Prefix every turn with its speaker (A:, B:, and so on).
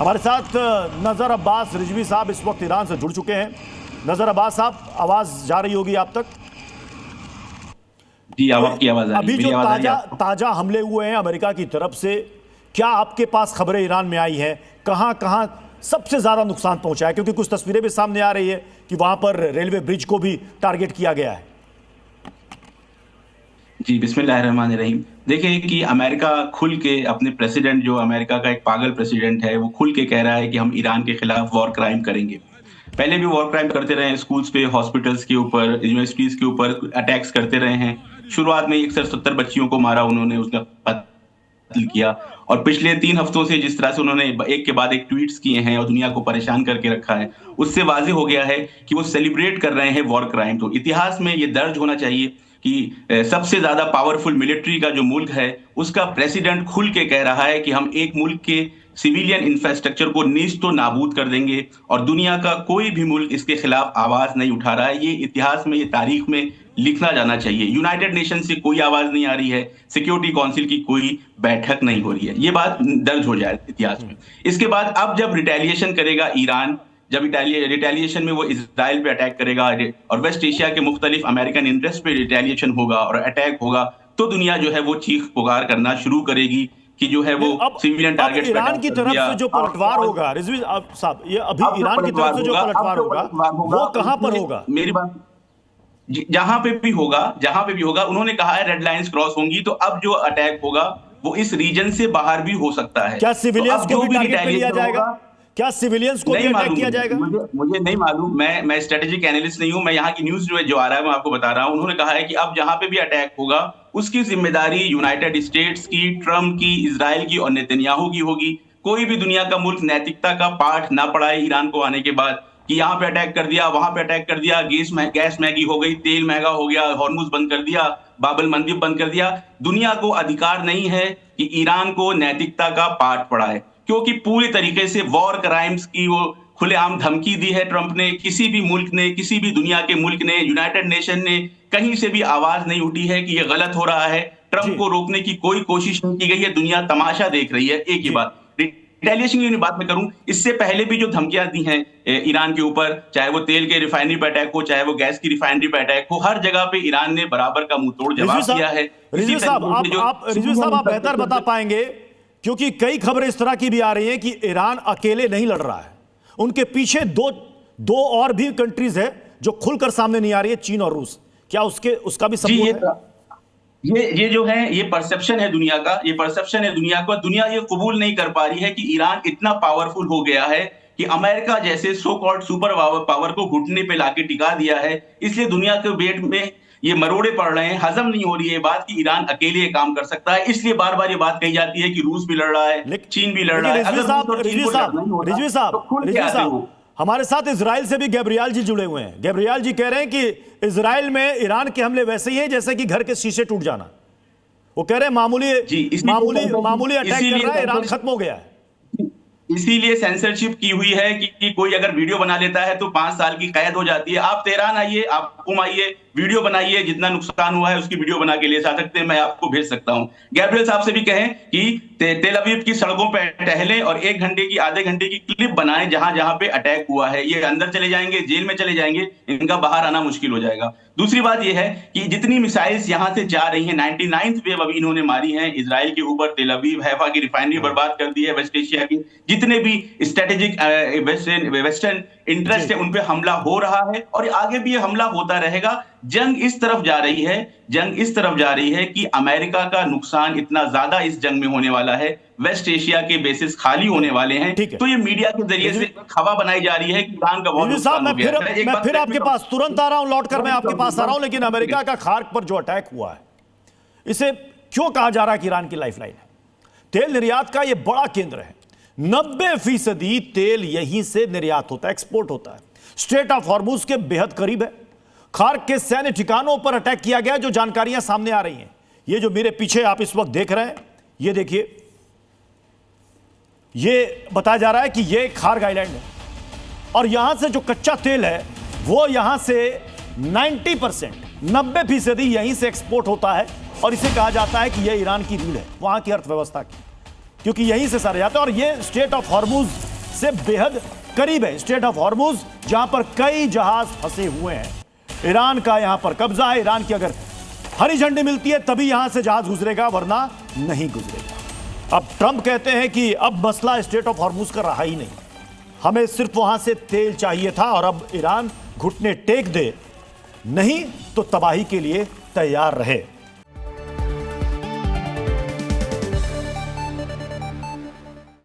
A: हमारे साथ नजर अब्बास रिजवी साहब इस वक्त ईरान से जुड़ चुके हैं। नजर अब्बास साहब, आवाज जा रही होगी आप तक?
B: जी, आपकी आवाज आ रही है।
A: अभी जो ताजा हमले हुए हैं अमेरिका की तरफ से, क्या आपके पास खबरें ईरान में आई हैं? कहां कहां सबसे ज्यादा नुकसान पहुंचा है? क्योंकि कुछ तस्वीरें भी सामने आ रही है कि वहां पर रेलवे ब्रिज को भी टारगेट किया गया है।
B: जी, बिस्मिल्लाहिर्रहमानिर्रहीम। देखिए कि अमेरिका खुल के अपने प्रेसिडेंट, जो अमेरिका का एक पागल प्रेसिडेंट है, वो खुल के कह रहा है कि हम ईरान के खिलाफ वॉर क्राइम करेंगे। पहले भी वॉर क्राइम करते रहे हैं, स्कूल्स पे, हॉस्पिटल्स के ऊपर, यूनिवर्सिटीज के ऊपर अटैक्स करते रहे हैं। शुरुआत में 170 बच्चियों को मारा उन्होंने, उसका कत्ल किया। और पिछले 3 हफ्तों से जिस तरह से उन्होंने एक के बाद एक ट्वीट्स किए हैं और दुनिया को परेशान करके रखा है, उससे वाज़ेह हो गया है कि वो सेलिब्रेट कर रहे हैं वॉर क्राइम। तो इतिहास में ये दर्ज होना चाहिए कि सबसे ज्यादा पावरफुल मिलिट्री का जो मुल्क है, उसका प्रेसिडेंट खुल के कह रहा है कि हम एक मुल्क के सिविलियन इंफ्रास्ट्रक्चर को नीस्तो नाबूद कर देंगे और दुनिया का कोई भी मुल्क इसके खिलाफ आवाज नहीं उठा रहा है। ये इतिहास में, ये तारीख में लिखना जाना चाहिए। यूनाइटेड नेशन से कोई आवाज नहीं आ रही है, सिक्योरिटी काउंसिल की कोई बैठक नहीं हो रही है। ये बात दर्ज हो जाए इतिहास में। इसके बाद अब जब रिटेलिएशन करेगा ईरान, जब रिटेलिएशन में वो इजराइल पे अटैक करेगा और वेस्ट एशिया के मुख्तलिफ अमेरिकन इंटरेस्ट पे रिटेलिएशन होगा और अटैक होगा, तो दुनिया जो है वो चीख पुकार करना शुरू करेगी कि जो है वो सिविलियन टारगेट्स पे
A: ईरान की तरफ से जो पलटवार होगा रिजवी साहब, ये अभी ईरान की तरफ से जो पलटवार होगा वो कहां पर होगा?
B: मेरी बात, जहां पे भी होगा, उन्होंने कहा है रेड लाइंस क्रॉस होंगी। तो अब जो अटैक होगा वो इस रीजन से बाहर भी हो सकता है।
A: क्या सिविलियंस को भी टारगेट पे लिया जाएगा? क्या सिविलियंस को भी अटैक किया जाएगा?
B: मुझे नहीं मालूम, मैं स्ट्रेटेजिक एनालिस्ट नहीं हूं। मैं यहाँ की न्यूज जो आ रहा है मैं आपको बता रहा हूं। उन्होंने कहा है कि अब जहां पे भी अटैक होगा उसकी जिम्मेदारी यूनाइटेड स्टेट्स की, ट्रम्प की, इजराइल की और नेतन्याहू की होगी। कोई भी दुनिया का मुल्क नैतिकता का पाठ ना पढ़ाए ईरान को आने के बाद कि यहाँ पे अटैक कर दिया, वहां पे अटैक कर दिया, गैस महंगी हो गई, तेल महंगा हो गया, हॉर्मुज बंद कर दिया, बाबल मंदिर बंद कर दिया। दुनिया को अधिकार नहीं है कि ईरान को नैतिकता का पाठ पढ़ाए, क्योंकि पूरी तरीके से वॉर क्राइम्स की वो खुलेआम धमकी दी है ट्रंप ने। किसी भी मुल्क ने, किसी भी दुनिया के मुल्क ने, यूनाइटेड नेशन ने कहीं से भी आवाज नहीं उठी है कि ये गलत हो रहा है। ट्रंप को रोकने की कोई कोशिश नहीं की गई है। दुनिया तमाशा देख रही है। एक ही बात, रिटेलिएशन की बात में करूं, इससे पहले भी जो धमकियां दी हैं ईरान के ऊपर, चाहे वो तेल के रिफाइनरी पे अटैक हो, चाहे वो गैस की रिफाइनरी पे अटैक हो, हर जगह पे ईरान ने बराबर का मुंह तोड़ जवाब दिया है।
A: रिजवी साहब, आप बेहतर बता पाएंगे, क्योंकि कई खबरें इस तरह की भी आ रही हैं कि ईरान अकेले नहीं लड़ रहा है, उनके पीछे दो और भी कंट्रीज है जो खुलकर सामने नहीं आ रही है, चीन और रूस। क्या उसका भी सपोर्ट है?
B: ये जो है, ये परसेप्शन है दुनिया का, ये परसेप्शन है दुनिया का। दुनिया ये कबूल नहीं कर पा रही है कि ईरान इतना पावरफुल हो गया है कि अमेरिका जैसे सो कॉल्ड सुपर पावर को घुटने पे लाके टिका दिया है। इसलिए दुनिया के वेट में ये मरोड़े पड़ रहे हैं। हजम नहीं हो रही है बात कि ईरान अकेले ये काम कर सकता है। इसलिए बार बार ये बात कही जाती है कि रूस भी लड़ रहा है, चीन भी लड़ रहा है।
A: रिजवी साहब, हमारे साथ इजराइल से भी गैब्रियल जी जुड़े हुए हैं। गैब्रियल जी कह रहे हैं कि इजराइल में ईरान के हमले वैसे ही हैं जैसे कि घर के शीशे टूट जाना। वो कह रहे हैं मामूली अटैक कर रहा है, ईरान खत्म हो गया है।
B: इसीलिए सेंसरशिप की हुई है कि कोई अगर वीडियो बना लेता है तो 5 साल की कैद हो जाती है। आप तेहरान आइए, आप कुम आइए, वीडियो बनाइए, जितना नुकसान हुआ है उसकी वीडियो बना के ले जा सकते हैं, मैं आपको भेज सकता हूं। गैब्रियल साहब से भी कहें कि तेल अवीव की सड़कों पर टहलें और 1 घंटे की, आधे घंटे की क्लिप बनाएं जहां जहां पे अटैक हुआ है। ये अंदर चले जाएंगे, जेल में चले जाएंगे, इनका बाहर आना मुश्किल हो जाएगा। दूसरी बात यह है कि जितनी मिसाइल्स यहां से जा रही हैं, 99th वेव अभी इन्होंने मारी है इजराइल के ऊपर। तेल अवीव, हैफा की रिफाइनरी बर्बाद कर दी है। वेस्ट एशिया की जितने भी स्ट्रेटेजिक वेस्टर्न इंटरेस्ट है उन पे हमला हो रहा है और आगे भी ये हमला होता रहेगा। जंग इस तरफ जा रही है कि अमेरिका का नुकसान इतना ज्यादा इस जंग में होने वाला है, वेस्ट एशिया के बेसिस खाली होने वाले हैं। तो ये मीडिया के जरिए से खबर बनाई जा रही है कि ईरान का बहुत नुकसान हो गया है।
A: मैं फिर आपके पास तुरंत आ रहा हूं, लौटकर मैं आपके पास आ रहा हूं, लेकिन अमेरिका का खार्क पर जो अटैक हुआ है, इसे क्यों कहा जा रहा है कि ईरान की लाइफलाइन है? तेल निर्यात का यह बड़ा केंद्र है। 90% तेल यहीं से निर्यात होता है, एक्सपोर्ट होता है। स्ट्रेट ऑफ हॉर्मुज के बेहद करीब है। खार्क के सैन्य ठिकानों पर अटैक किया गया, जो जानकारियां सामने आ रही हैं। ये जो मेरे पीछे आप इस वक्त देख रहे हैं, ये देखिए, ये बताया जा रहा है कि ये खार्क आइलैंड है और यहां से जो कच्चा तेल है वो यहां से 90% यहीं से एक्सपोर्ट होता है और इसे कहा जाता है कि यह ईरान की रीढ़ है, वहां की अर्थव्यवस्था की, क्योंकि यहीं से सारे जाते हैं। और ये स्ट्रेट ऑफ हॉर्मुज से बेहद करीब है। स्ट्रेट ऑफ हॉर्मुज जहां पर कई जहाज फंसे हुए हैं, ईरान का यहां पर कब्जा है। ईरान की अगर हरी झंडी मिलती है तभी यहां से जहाज गुजरेगा, वरना नहीं गुजरेगा। अब ट्रंप कहते हैं कि अब मसला स्ट्रेट ऑफ हॉर्मुज का रहा ही नहीं, हमें सिर्फ वहां से तेल चाहिए था और अब ईरान घुटने टेक दे, नहीं तो तबाही के लिए तैयार रहे।